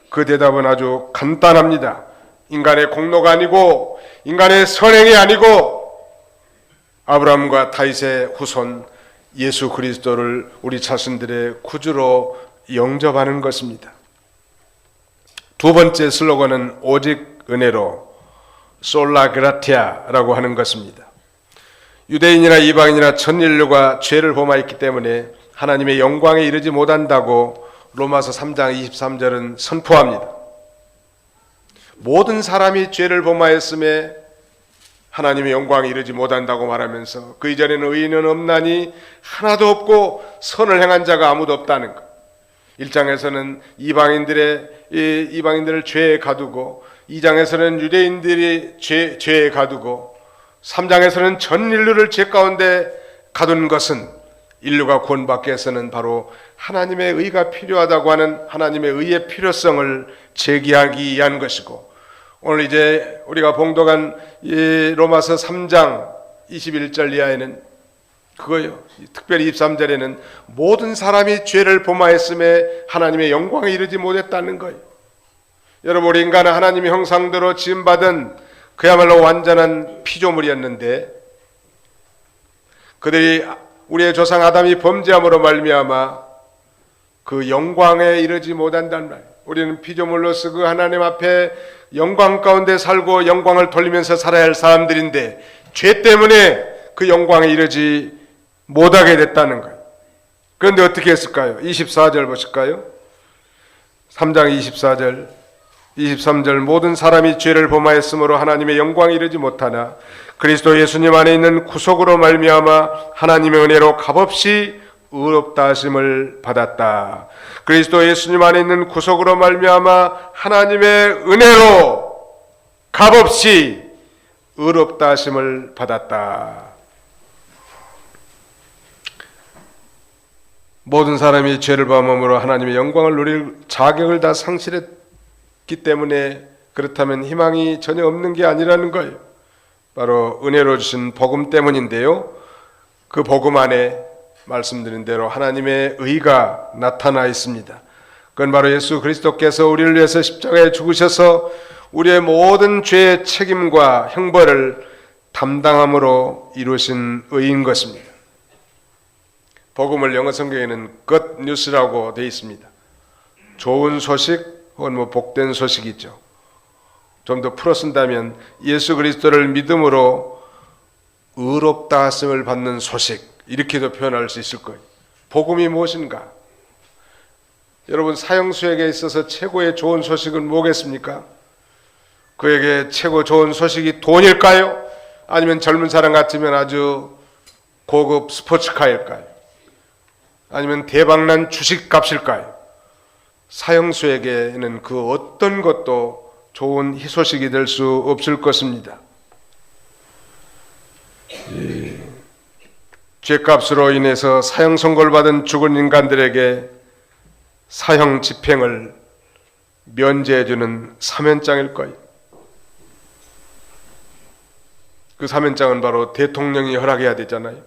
그 대답은 아주 간단합니다. 인간의 공로가 아니고 인간의 선행이 아니고 아브라함과 다윗의 후손 예수 그리스도를 우리 자신들의 구주로 영접하는 것입니다. 두 번째 슬로건은 오직 은혜로 솔라 그라티아라고 하는 것입니다. 유대인이나 이방인이나 전 인류가 죄를 범하였기 때문에 하나님의 영광에 이르지 못한다고 로마서 3장 23절은 선포합니다. 모든 사람이 죄를 범하였음에 하나님의 영광에 이르지 못한다고 말하면서 그 이전에는 의인은 없나니 하나도 없고 선을 행한 자가 아무도 없다는 것. 1장에서는 이방인들을 죄에 가두고 2장에서는 유대인들이 죄에 가두고 3장에서는 전 인류를 죄 가운데 가둔 것은 인류가 구원받기 위해서는 바로 하나님의 의가 필요하다고 하는 하나님의 의의 필요성을 제기하기 위한 것이고, 오늘 이제 우리가 봉독한 이 로마서 3장 21절 이하에는 그거요. 특별히 23절에는 모든 사람이 죄를 범하였음에 하나님의 영광에 이르지 못했다는 거예요. 여러분, 우리 인간은 하나님의 형상대로 지음받은 그야말로 완전한 피조물이었는데 그들이 우리의 조상 아담이 범죄함으로 말미암아 그 영광에 이르지 못한다는 말. 우리는 피조물로서 그 하나님 앞에 영광 가운데 살고 영광을 돌리면서 살아야 할 사람들인데 죄 때문에 그 영광에 이르지 못하게 됐다는 거예요. 그런데 어떻게 했을까요? 24절 보실까요? 3장 24절 23절 모든 사람이 죄를 범하였으므로 하나님의 영광에 이르지 못하나 그리스도 예수님 안에 있는 구속으로 말미암아 하나님의 은혜로 값없이 의롭다 하심을 받았다. 그리스도 예수님 안에 있는 구속으로 말미암아 하나님의 은혜로 값없이 의롭다 하심을 받았다. 모든 사람이 죄를 범함으로 하나님의 영광을 누릴 자격을 다 상실했기 때문에 그렇다면 희망이 전혀 없는 게 아니라는 거예요. 바로 은혜로 주신 복음 때문인데요. 그 복음 안에 말씀드린 대로 하나님의 의가 나타나 있습니다. 그건 바로 예수 그리스도께서 우리를 위해서 십자가에 죽으셔서 우리의 모든 죄의 책임과 형벌을 담당함으로 이루신 의인 것입니다. 복음을 영어 성경에는 good news라고 되어 있습니다. 좋은 소식 혹은 복된 소식이죠. 좀 더 풀어 쓴다면 예수 그리스도를 믿음으로 의롭다 하심을 받는 소식, 이렇게도 표현할 수 있을 거예요. 복음이 무엇인가? 여러분, 사형수에게 있어서 최고의 좋은 소식은 뭐겠습니까? 그에게 최고 좋은 소식이 돈일까요? 아니면 젊은 사람 같으면 아주 고급 스포츠카일까요? 아니면 대박난 주식값일까요? 사형수에게는 그 어떤 것도 좋은 희소식이 될 수 없을 것입니다. 죄값으로 인해서 사형 선고를 받은 죽은 인간들에게 사형 집행을 면제해주는 사면장일 거예요. 그 사면장은 바로 대통령이 허락해야 되잖아요.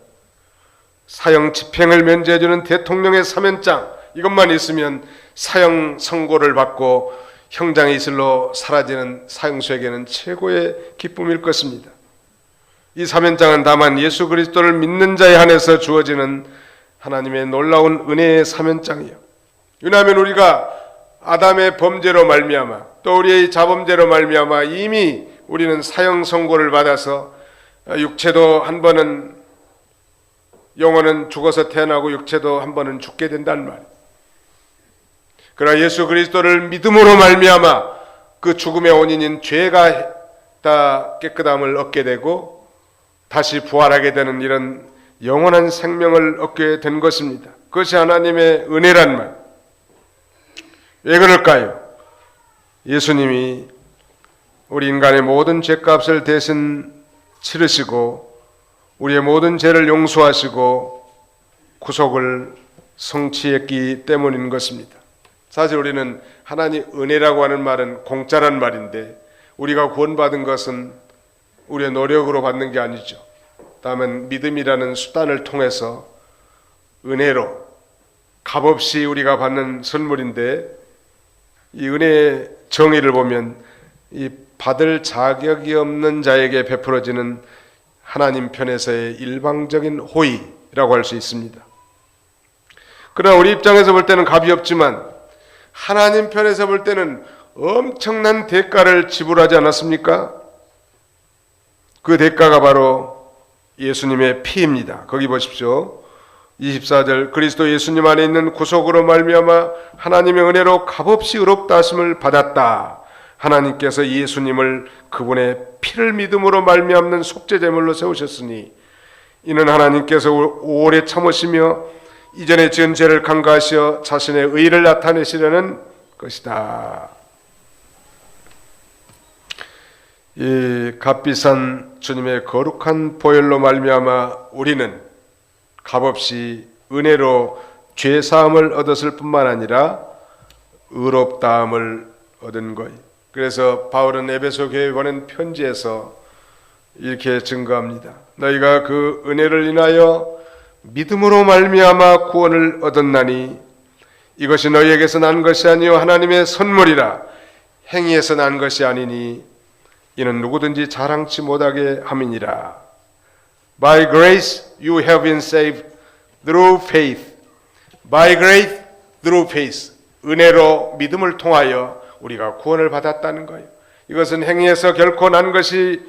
사형 집행을 면제해주는 대통령의 사면장, 이것만 있으면 사형 선고를 받고 형장의 이슬로 사라지는 사형수에게는 최고의 기쁨일 것입니다. 이 사면장은 다만 예수 그리스도를 믿는 자에 한해서 주어지는 하나님의 놀라운 은혜의 사면장이에요. 왜냐하면 우리가 아담의 범죄로 말미암아 또 우리의 자범죄로 말미암아 이미 우리는 사형 선고를 받아서 육체도 한 번은, 영혼은 죽어서 태어나고 육체도 한 번은 죽게 된다는 말이에요. 그러나 예수 그리스도를 믿음으로 말미암아 그 죽음의 원인인 죄가 다 깨끗함을 얻게 되고 다시 부활하게 되는 이런 영원한 생명을 얻게 된 것입니다. 그것이 하나님의 은혜란 말. 왜 그럴까요? 예수님이 우리 인간의 모든 죄값을 대신 치르시고 우리의 모든 죄를 용서하시고 구속을 성취했기 때문인 것입니다. 사실 우리는 하나님 은혜라고 하는 말은 공짜란 말인데 우리가 구원받은 것은 우리의 노력으로 받는 게 아니죠. 다만 믿음이라는 수단을 통해서 은혜로 값없이 우리가 받는 선물인데 이 은혜의 정의를 보면 이 받을 자격이 없는 자에게 베풀어지는 하나님 편에서의 일방적인 호의라고 할 수 있습니다. 그러나 우리 입장에서 볼 때는 값이 없지만 하나님 편에서 볼 때는 엄청난 대가를 지불하지 않았습니까? 그 대가가 바로 예수님의 피입니다. 거기 보십시오. 24절, 그리스도 예수님 안에 있는 구속으로 말미암아 하나님의 은혜로 값없이 의롭다 하심을 받았다. 하나님께서 예수님을 그분의 피를 믿음으로 말미암는 속죄제물로 세우셨으니 이는 하나님께서 오래 참으시며 이전에 지은 죄를 간과하시어 자신의 의를 나타내시려는 것이다. 이 값비싼 주님의 거룩한 보혈로 말미암아 우리는 값없이 은혜로 죄사함을 얻었을 뿐만 아니라 의롭다함을 얻은 거예요. 그래서 바울은 에베소 교회에 보낸 편지에서 이렇게 증거합니다. 너희가 그 은혜를 인하여 믿음으로 말미암아 구원을 얻었나니 이것이 너희에게서 난 것이 아니요 하나님의 선물이라. 행위에서 난 것이 아니니 이는 누구든지 자랑치 못하게 함이니라. By grace you have been saved through faith. By grace through faith. 은혜로 믿음을 통하여 우리가 구원을 받았다는 거예요. 이것은 행위에서 결코 난 것이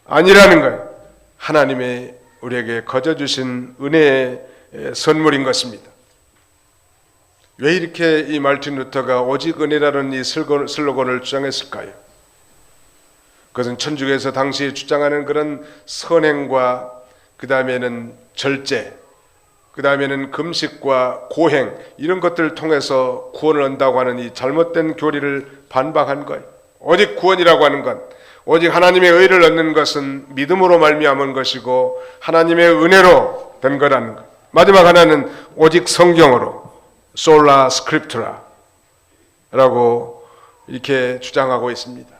아니라는 거예요. 하나님의 우리에게 거저 주신 은혜의 선물인 것입니다. 왜 이렇게 이 말틴 루터가 오직 은혜라는 이 슬로건을 주장했을까요? 그것은 천주교에서 당시 주장하는 그런 선행과 그 다음에는 절제, 그 다음에는 금식과 고행 이런 것들을 통해서 구원을 얻는다고 하는 이 잘못된 교리를 반박한 거예요. 오직 구원이라고 하는 것, 오직 하나님의 의를 얻는 것은 믿음으로 말미암은 것이고 하나님의 은혜로 된 거라는 것. 마지막 하나는 오직 성경으로, 솔라 스크립트라라고 이렇게 주장하고 있습니다.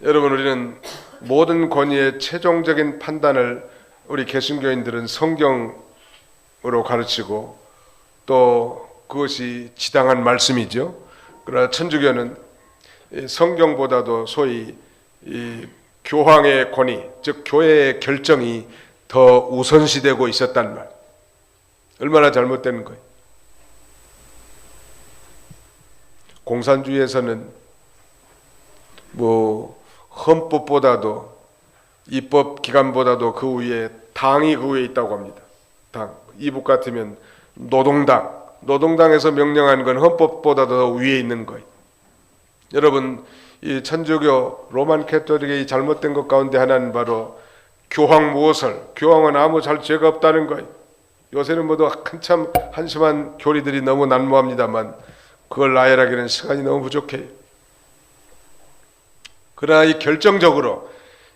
여러분, 우리는 모든 권위의 최종적인 판단을 우리 개신교인들은 성경으로 가르치고 또 그것이 지당한 말씀이죠. 그러나 천주교는 성경보다도 소위 이 교황의 권위, 즉 교회의 결정이 더 우선시되고 있었단 말. 얼마나 잘못된 거예요. 공산주의에서는 헌법보다도 입법기관보다도 그 위에 당이 그 위에 있다고 합니다. 당. 이북 같으면 노동당에서 명령하는 건 헌법보다도 더 위에 있는 거예요. 여러분, 이 천주교 로만 캐토릭의 잘못된 것 가운데 하나는 바로 교황 모설. 교황은 아무 죄가 없다는 거예요. 요새는 모두 한참 한심한 교리들이 너무 난무합니다만 그걸 나열하기는 시간이 너무 부족해요. 그러나 이 결정적으로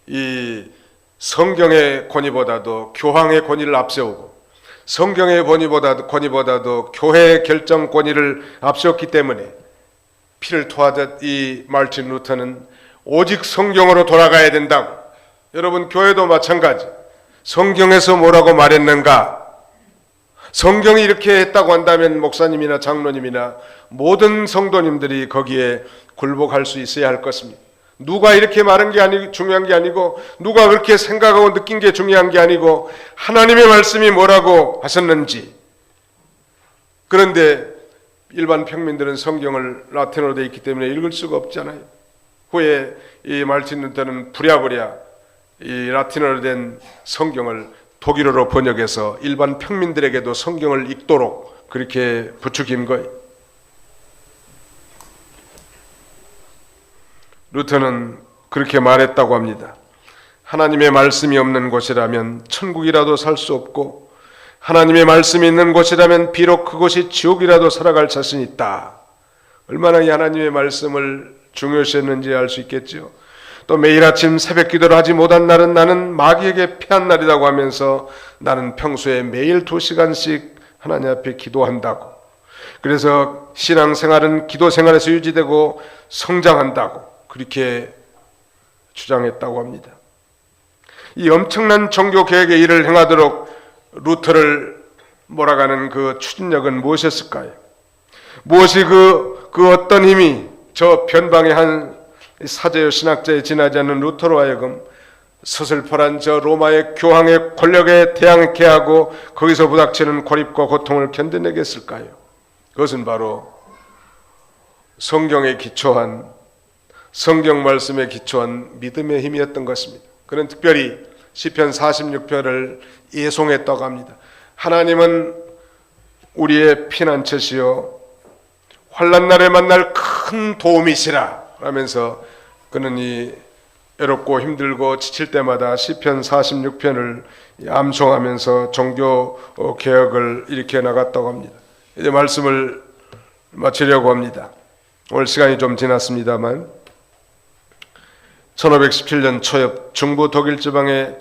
이 성경의 권위보다도 교황의 권위를 앞세우고 성경의 권위보다도 교회의 결정 권위를 앞세웠기 때문에 피를 토하듯 이 마르틴 루터는 오직 성경으로 돌아가야 된다고. 여러분, 교회도 마찬가지. 성경에서 뭐라고 말했는가? 성경이 이렇게 했다고 한다면 목사님이나 장로님이나 모든 성도님들이 거기에 굴복할 수 있어야 할 것입니다. 누가 이렇게 말한 게 중요한 게 아니고 누가 그렇게 생각하고 느낀 게 중요한 게 아니고 하나님의 말씀이 뭐라고 하셨는지. 그런데 일반 평민들은 성경을 라틴어로 되어 있기 때문에 읽을 수가 없잖아요. 후에 이 마르틴 루터는 부랴부랴 이 라틴어로 된 성경을 독일어로 번역해서 일반 평민들에게도 성경을 읽도록 그렇게 부추긴 거예요. 루터는 그렇게 말했다고 합니다. 하나님의 말씀이 없는 곳이라면 천국이라도 살 수 없고 하나님의 말씀이 있는 곳이라면 비록 그곳이 지옥이라도 살아갈 자신이 있다. 얼마나 이 하나님의 말씀을 중요시했는지 알 수 있겠죠. 또 매일 아침 새벽 기도를 하지 못한 날은 나는 마귀에게 패한 날이라고 하면서 나는 평소에 매일 2시간씩 하나님 앞에 기도한다고. 그래서 신앙생활은 기도 생활에서 유지되고 성장한다고 그렇게 주장했다고 합니다. 이 엄청난 종교개혁의 일을 행하도록 루터를 몰아가는 그 추진력은 무엇이었을까요? 무엇이 그 어떤 힘이 저 변방의 한 사제요 신학자에 지나지 않는 루터로 하여금 서슬퍼란 저 로마의 교황의 권력에 대항케 하고 거기서 부닥치는 고립과 고통을 견뎌내게 했을까요? 그것은 바로 성경에 기초한 성경 말씀에 기초한 믿음의 힘이었던 것입니다. 그는 특별히 시편 46편을 예송했다고 합니다. 하나님은 우리의 피난처시요 환난 날에 만날 큰 도움이시라 하면서 그는 이 외롭고 힘들고 지칠 때마다 시편 46편을 암송하면서 종교 개혁을 일으켜 나갔다고 합니다. 이제 말씀을 마치려고 합니다. 오늘 시간이 좀 지났습니다만 1517년 초엽 중부 독일 지방에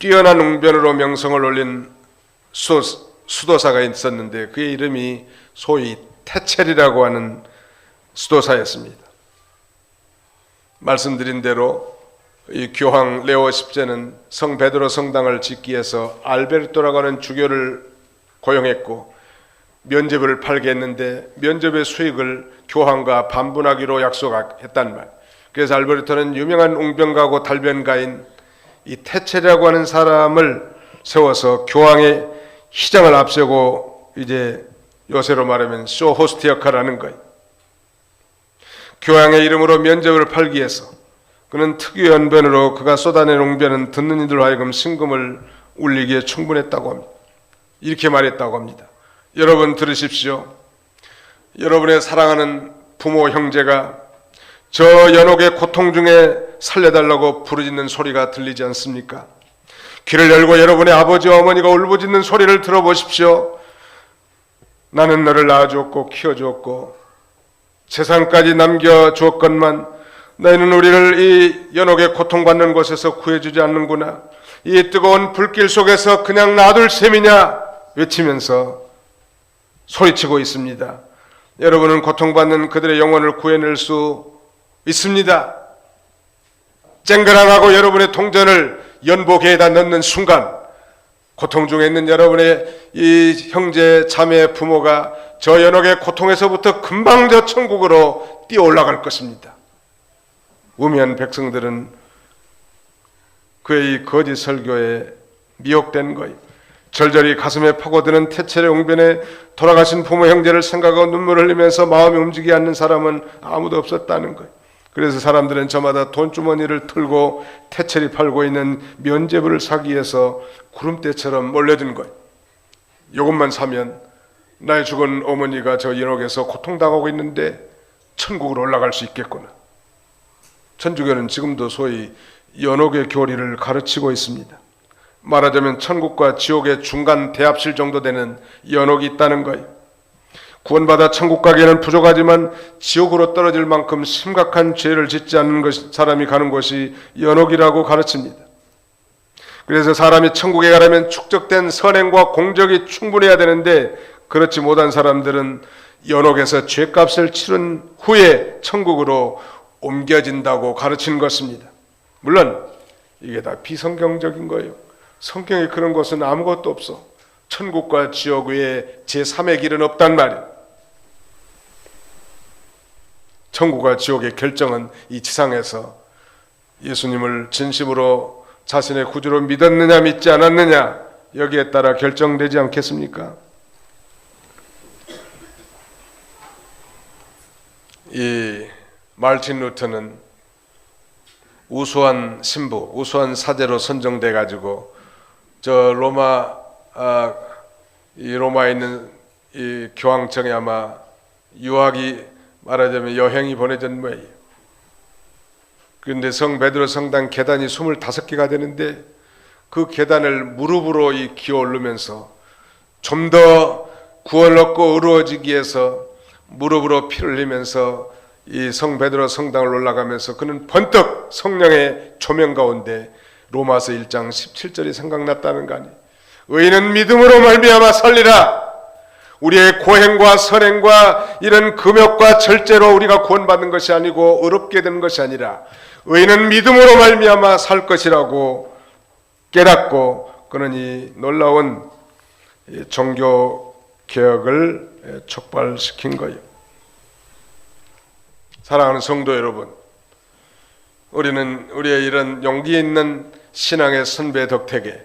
뛰어난 웅변으로 명성을 올린 수도사가 있었는데 그의 이름이 소위 테첼이라고 하는 수도사였습니다. 말씀드린 대로 이 교황 레오 10세는 성 베드로 성당을 짓기 위해서 알베르토라고 하는 주교를 고용했고 면죄부를 팔게 했는데 면죄부의 수익을 교황과 반분하기로 약속했단 말. 그래서 알베르토는 유명한 웅변가고 달변가인 이 테첼이라고 하는 사람을 세워서 교황의 희장을 앞세우고 이제 요새로 말하면 쇼호스트 역할을 하는 거예요. 교황의 이름으로 면죄부를 팔기 위해서 그는 특유의 언변으로 그가 쏟아낸 웅변은 듣는 이들로 하여금 심금을 울리기에 충분했다고 합니다. 이렇게 말했다고 합니다. 여러분 들으십시오. 여러분의 사랑하는 부모 형제가 저 연옥의 고통 중에 살려달라고 부르짖는 소리가 들리지 않습니까? 귀를 열고 여러분의 아버지와 어머니가 울부짖는 소리를 들어보십시오. 나는 너를 낳아주었고 키워주었고 세상까지 남겨주었건만 너희는 우리를 이 연옥의 고통받는 곳에서 구해주지 않는구나. 이 뜨거운 불길 속에서 그냥 놔둘 셈이냐 외치면서 소리치고 있습니다. 여러분은 고통받는 그들의 영혼을 구해낼 수 있습니다. 쨍그랑하고 여러분의 동전을 연복에다 넣는 순간 고통 중에 있는 여러분의 이 형제, 자매, 부모가 저 연옥의 고통에서부터 금방 저 천국으로 뛰어 올라갈 것입니다. 우매한 백성들은 그의 이 거짓 설교에 미혹된 거예요. 절절히 가슴에 파고드는 태철의 웅변에 돌아가신 부모 형제를 생각하고 눈물을 흘리면서 마음이 움직이지 않는 사람은 아무도 없었다는 거예요. 그래서 사람들은 저마다 돈주머니를 털고 태철이 팔고 있는 면죄부를 사기 위해서 구름대처럼 몰려든 거예요. 이것만 사면 나의 죽은 어머니가 저 연옥에서 고통당하고 있는데 천국으로 올라갈 수 있겠구나. 천주교는 지금도 소위 연옥의 교리를 가르치고 있습니다. 말하자면 천국과 지옥의 중간 대합실 정도 되는 연옥이 있다는 거예요. 구원받아 천국 가기에는 부족하지만 지옥으로 떨어질 만큼 심각한 죄를 짓지 않는 사람이 가는 곳이 연옥이라고 가르칩니다. 그래서 사람이 천국에 가려면 축적된 선행과 공적이 충분해야 되는데 그렇지 못한 사람들은 연옥에서 죄값을 치른 후에 천국으로 옮겨진다고 가르치는 것입니다. 물론 이게 다 비성경적인 거예요. 성경에 그런 것은 아무것도 없어. 천국과 지옥 외에 제3의 길은 없단 말이에요. 천국과 지옥의 결정은 이 지상에서 예수님을 진심으로 자신의 구주로 믿었느냐 믿지 않았느냐 여기에 따라 결정되지 않겠습니까? 이 마르틴 루터는 우수한 신부, 우수한 사제로 선정돼 가지고 저 로마에 있는 이 교황청에 아마 유학이 말하자면 여행이 보내진 모양이에요. 그런데 성 베드로 성당 계단이 25개가 되는데 그 계단을 무릎으로 기어 오르면서 좀 더 구원을 얻고 의로워지기 위해서 무릎으로 피를 흘리면서 이 성 베드로 성당을 올라가면서 그는 번뜩 성령의 조명 가운데 로마서 1장 17절이 생각났다는 거 아니에요. 의인은 믿음으로 말미암아 살리라. 우리의 고행과 선행과 이런 금욕과 절제로 우리가 구원받는 것이 아니고 의롭게 되는 것이 아니라 의인은 믿음으로 말미암아 살 것이라고 깨닫고 그는 이 놀라운 종교 개혁을 촉발시킨 거예요. 사랑하는 성도 여러분, 우리는 우리의 이런 용기 있는 신앙의 선배 덕택에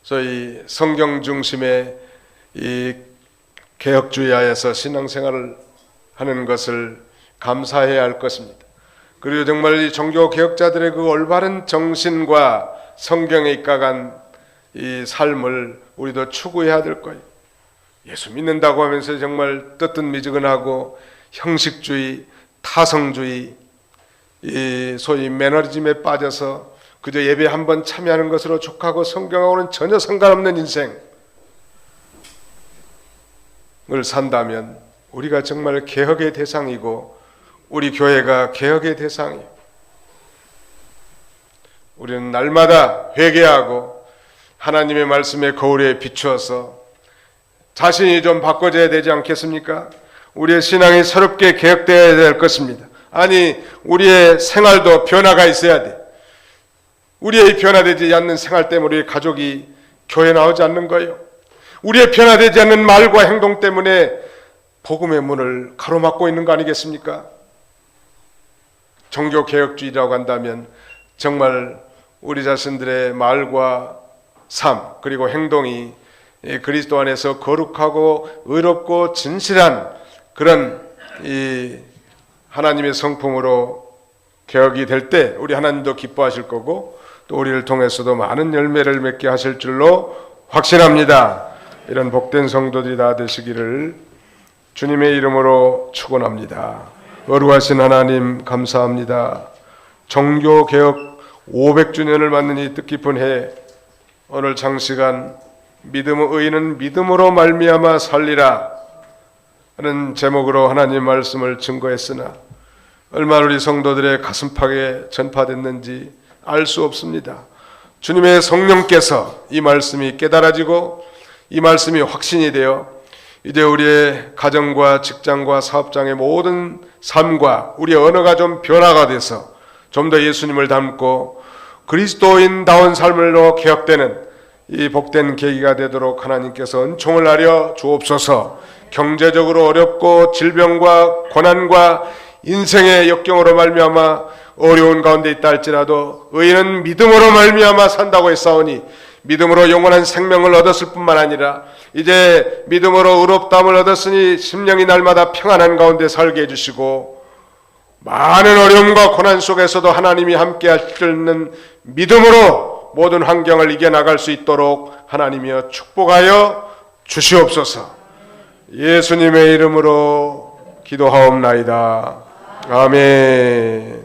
저희 성경 중심의 이 개혁주의 하에서 신앙생활을 하는 것을 감사해야 할 것입니다. 그리고 정말 이 종교 개혁자들의 그 올바른 정신과 성경에 입각한 이 삶을 우리도 추구해야 될 거예요. 예수 믿는다고 하면서 정말 뜨뜻미지근하고 형식주의, 타성주의, 이 소위 매너리즘에 빠져서 그저 예배 한번 참여하는 것으로 족하고 성경하고는 전혀 상관없는 인생을 산다면 우리가 정말 개혁의 대상이고 우리 교회가 개혁의 대상이에요. 우리는 날마다 회개하고 하나님의 말씀에 거울에 비추어서 자신이 좀 바꿔져야 되지 않겠습니까? 우리의 신앙이 새롭게 개혁되어야 될 것입니다. 아니, 우리의 생활도 변화가 있어야 돼. 우리의 변화되지 않는 생활 때문에 우리 가족이 교회 나오지 않는 거예요. 우리의 변화되지 않는 말과 행동 때문에 복음의 문을 가로막고 있는 거 아니겠습니까? 종교개혁주의라고 한다면 정말 우리 자신들의 말과 삶 그리고 행동이 그리스도 안에서 거룩하고 의롭고 진실한 그런 이 하나님의 성품으로 개혁이 될 때 우리 하나님도 기뻐하실 거고 또 우리를 통해서도 많은 열매를 맺게 하실 줄로 확신합니다. 이런 복된 성도들이 다 되시기를 주님의 이름으로 축원합니다. 거룩하신 하나님 감사합니다. 종교개혁 500주년을 맞는 이 뜻깊은 해 오늘 장시간 의인은 믿음으로 말미암아 살리라 하는 제목으로 하나님 말씀을 증거했으나 얼마나 우리 성도들의 가슴팍에 전파됐는지 알 수 없습니다. 주님의 성령께서 이 말씀이 깨달아지고 이 말씀이 확신이 되어 이제 우리의 가정과 직장과 사업장의 모든 삶과 우리의 언어가 좀 변화가 돼서 좀 더 예수님을 닮고 그리스도인다운 삶으로 개혁되는 이 복된 계기가 되도록 하나님께서 은총을 하려 주옵소서. 경제적으로 어렵고 질병과 고난과 인생의 역경으로 말미암아 어려운 가운데 있다 할지라도 의인은 믿음으로 말미암아 산다고 했사오니 믿음으로 영원한 생명을 얻었을 뿐만 아니라 이제 믿음으로 의롭다함을 얻었으니 심령이 날마다 평안한 가운데 살게 해주시고 많은 어려움과 고난 속에서도 하나님이 함께 하시는 믿음으로 모든 환경을 이겨나갈 수 있도록 하나님이여 축복하여 주시옵소서. 예수님의 이름으로 기도하옵나이다. 아멘.